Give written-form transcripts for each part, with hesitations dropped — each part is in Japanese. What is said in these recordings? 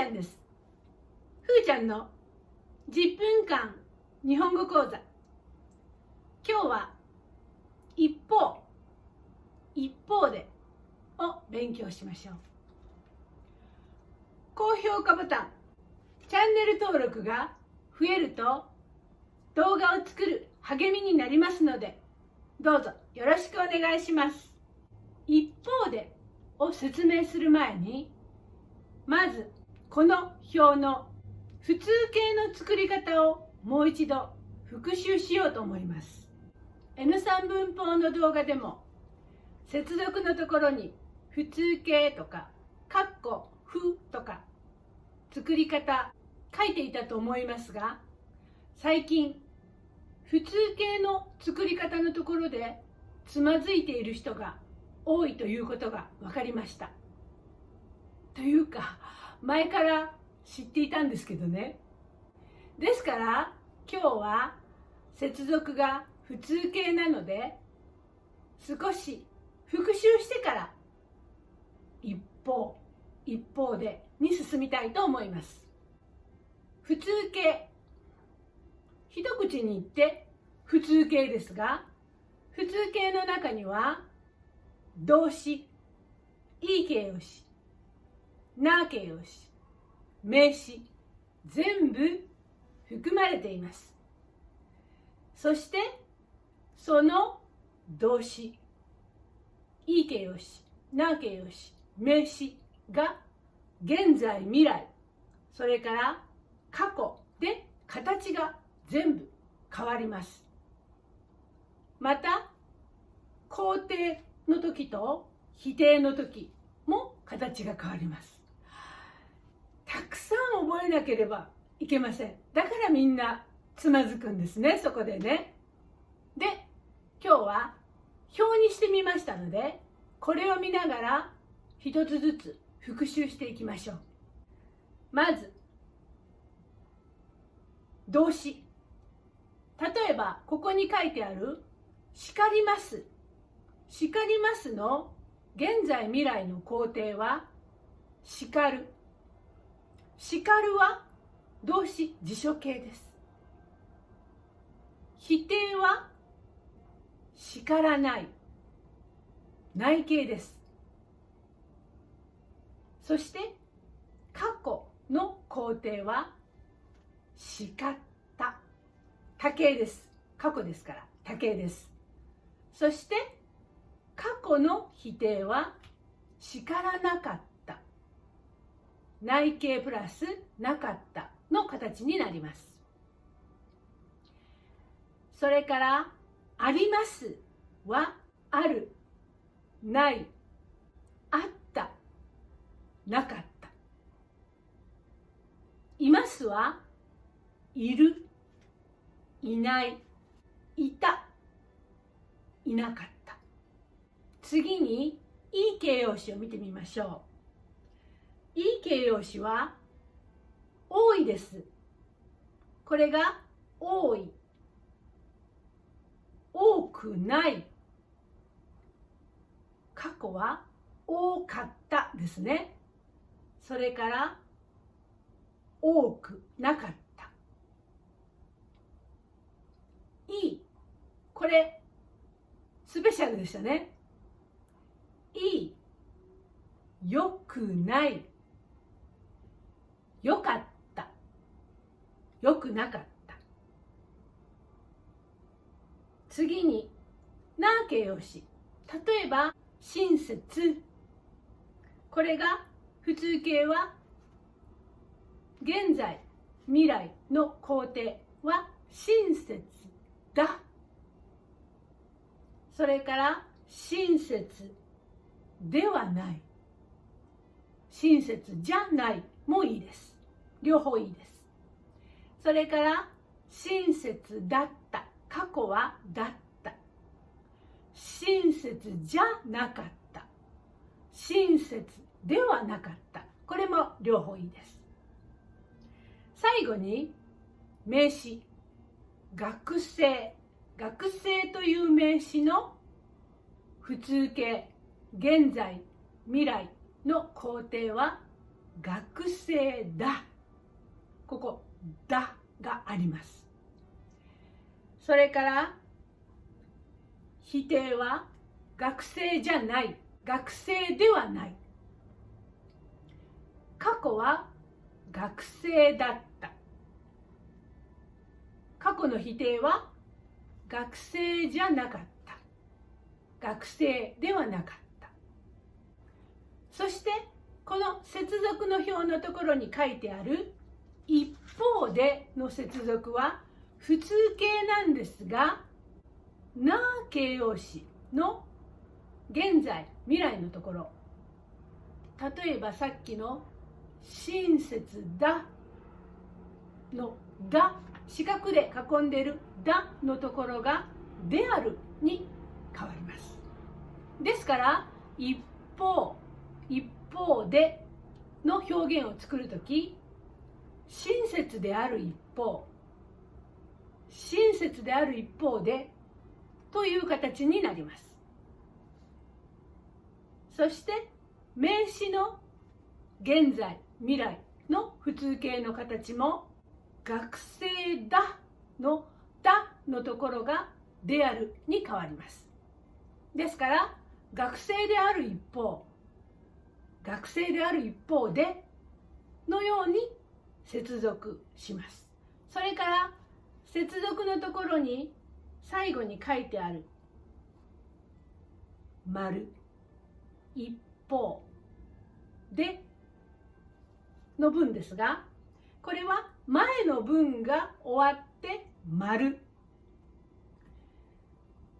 ゃんです。ふーちゃんの10分間日本語講座。今日は一方でを勉強しましょう。高評価ボタン、チャンネル登録が増えると動画を作る励みになりますので、どうぞよろしくお願いします。一方でを説明する前に、まずこの表の普通形の作り方をもう一度復習しようと思います。N3 文法の動画でも接続のところに普通形とか括弧不とか作り方書いていたと思いますが、最近普通形の作り方のところでつまずいている人が多いということが分かりました。というか前から知っていたんですけどね。ですから今日は接続が普通形なので、少し復習してから一方でに進みたいと思います。普通形、一口に言って普通形ですが、普通形の中には動詞、いい形容詞、な形容詞、名詞、全部含まれています。そしてその動詞、いい形容詞、な形容詞、名詞が現在、未来、それから過去で形が全部変わります。また肯定の時と否定の時も形が変わります。たくさん覚えなければいけません。だからみんなつまずくんですね、そこでね。で、今日は表にしてみましたので、これを見ながら一つずつ復習していきましょう。まず動詞、例えばここに書いてある叱ります、叱りますの現在未来の肯定は叱る。叱るは動詞辞書形です。否定は叱らない、内形です。そして過去の肯定は叱った、他形です。過去ですから他形です。そして過去の否定は叱らなかった、内形プラスなかったの形になります。それからありますはある、ない、あった、なかった。いますはいる、いない、いた、いなかった。次にいい形容詞を見てみましょう。いい形容詞は多いです。これが多い、多くない。過去は多かったですね。それから多くなかった。いい、これスペシャルでしたね。いい、よくない、よかった、よくなかった。次にな形容詞、例えば親切、これが普通形は現在、未来の肯定は親切だ。それから親切ではない、親切じゃないもいいです。両方いいです。それから親切だった、過去はだった。親切じゃなかった、親切ではなかった。これも両方いいです。最後に名詞、学生、学生という名詞の普通形、現在、未来の肯定は学生だ。ここだがあります。それから否定は学生じゃない、学生ではない。過去は学生だった。過去の否定は学生じゃなかった。学生ではなかった。そしてこの接続の表のところに書いてある一方での接続は普通形なんですが、な形容詞の現在未来のところ、例えばさっきの親切だのだ、四角で囲んでいるだのところがであるに変わります。ですから一方での表現を作るとき、親切である一方でという形になります。そして名詞の現在未来の普通形の形も学生だのだのところがであるに変わります。ですから学生である一方でのように接続します。それから接続のところに最後に書いてある丸、一方での文ですが、これは前の文が終わって丸、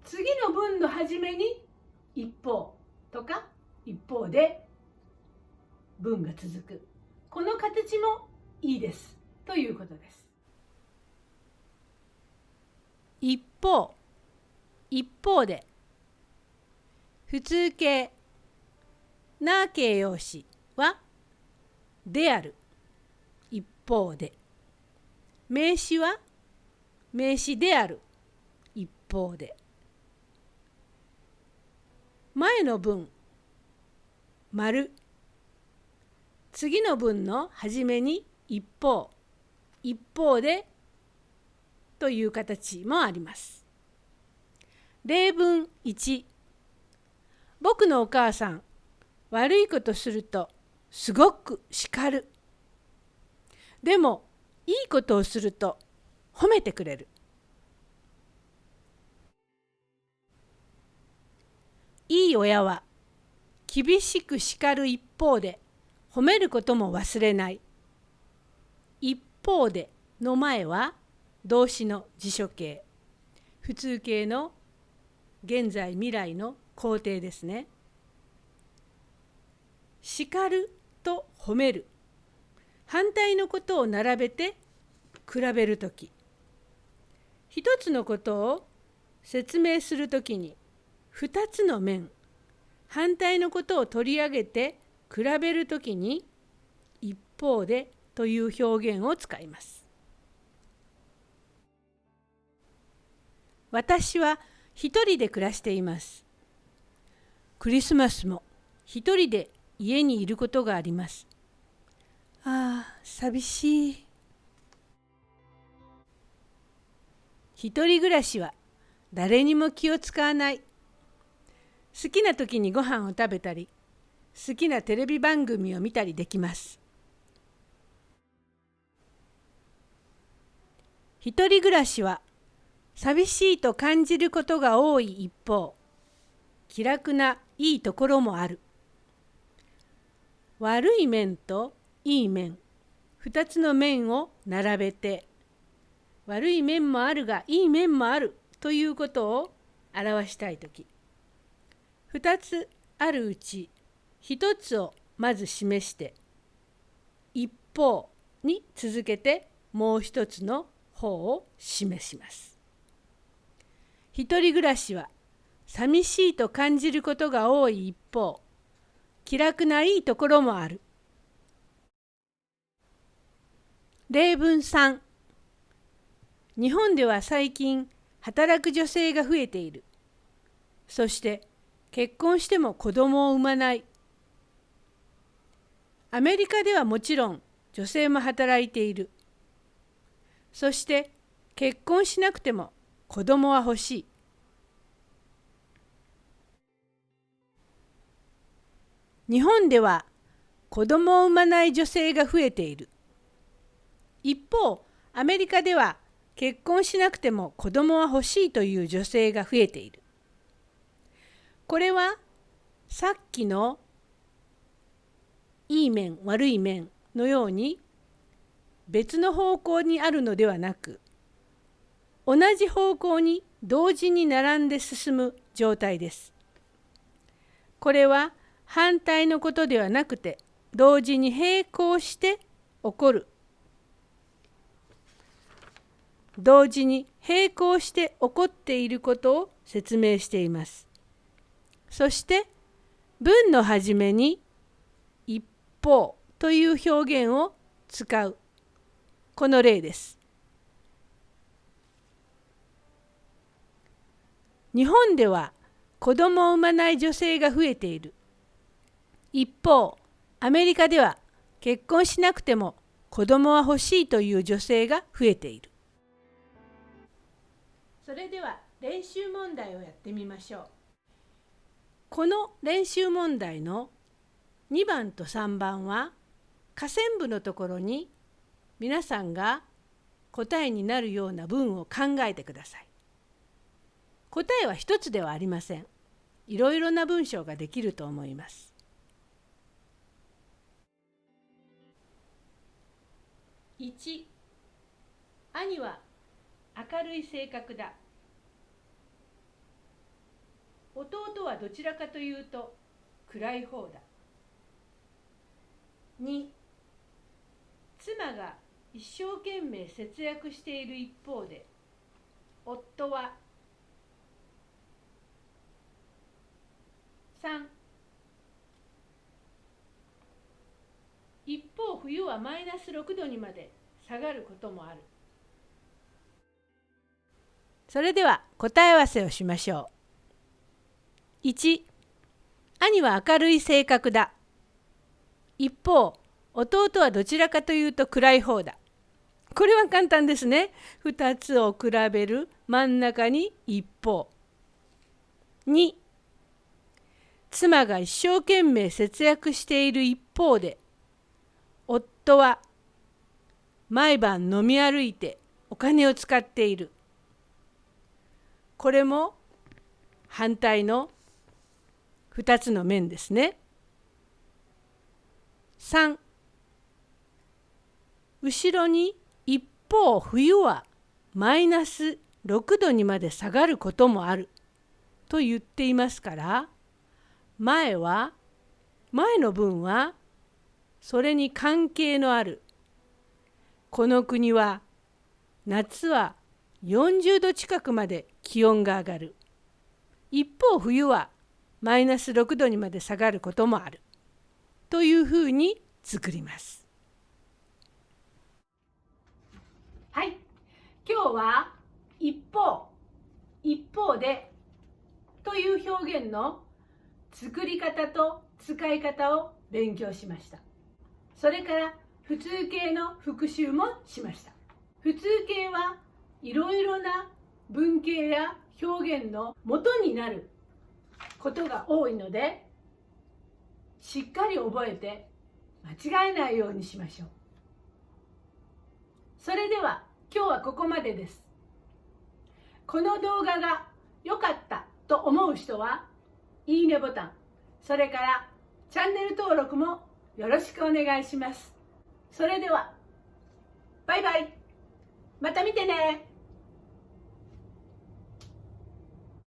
次の文の始めに一方とか一方で文が続く、この形もいいですということです。一方で、普通形な形容詞はである、一方で。名詞は名詞である、一方で。前の文丸、次の文の始めに一方でという形もあります。例文1、僕のお母さん、悪いことするとすごく叱る。でもいいことをすると褒めてくれる。いい親は厳しく叱る一方で褒めることも忘れない。一方での前は動詞の辞書形、普通形の現在未来の肯定ですね。叱ると褒める、反対のことを並べて比べるとき、一つのことを説明するときに二つの面、反対のことを取り上げて比べるときに一方でという表現を使います。私は一人で暮らしています。クリスマスも一人で家にいることがあります。ああ、寂しい。一人暮らしは誰にも気を使わない。好きな時にご飯を食べたり、好きなテレビ番組を見たりできます。一人暮らしは寂しいと感じることが多い一方、気楽ないいところもある。悪い面といい面、二つの面を並べて、悪い面もあるがいい面もあるということを表したいとき、二つあるうち一つをまず示して、一方に続けてもう一つの方を示します。一人暮らしは寂しいと感じることが多い一方、気楽ないいところもある。例文3、日本では最近働く女性が増えている。そして結婚しても子供を産まない。アメリカではもちろん女性も働いている。そして結婚しなくても子供は欲しい。日本では子供を産まない女性が増えている。一方、アメリカでは結婚しなくても子供は欲しいという女性が増えている。これはさっきのいい面悪い面のように別の方向にあるのではなく、同じ方向に同時に並んで進む状態です。これは反対のことではなくて、同時に並行して起こる。同時に並行して起こっていることを説明しています。そして文の始めに一方という表現を使う。この例です。日本では子供を産まない女性が増えている。一方、アメリカでは結婚しなくても子供は欲しいという女性が増えている。それでは練習問題をやってみましょう。この練習問題の2番と3番は下線部のところに皆さんが答えになるような文を考えてください。答えは一つではありません。いろいろな文章ができると思います。1、兄は明るい性格だ。弟はどちらかというと暗い方だ。2、妻が一生懸命節約している一方で、夫は3、一方冬はマイナス6度にまで下がることもある。それでは答え合わせをしましょう。1、兄は明るい性格だ。一方、弟はどちらかというと暗い方だ。これは簡単ですね。2つを比べる真ん中に一方。2、妻が一生懸命節約している一方で、夫は毎晩飲み歩いてお金を使っている。これも反対の2つの面ですね。3、後ろに一方冬はマイナス6度にまで下がることもあると言っていますから、前の文はそれに関係のある。この国は夏は40度近くまで気温が上がる。一方冬はマイナス6度にまで下がることもある。というふうに作ります。はい、今日は一方でという表現の作り方と使い方を勉強しました。それから普通形の復習もしました。普通形はいろいろな文型や表現の元になることが多いので、しっかり覚えて間違えないようにしましょう。それでは今日はここまでです。この動画が良かったと思う人はいいねボタン、それからチャンネル登録もよろしくお願いします。それではバイバイ。また見てね。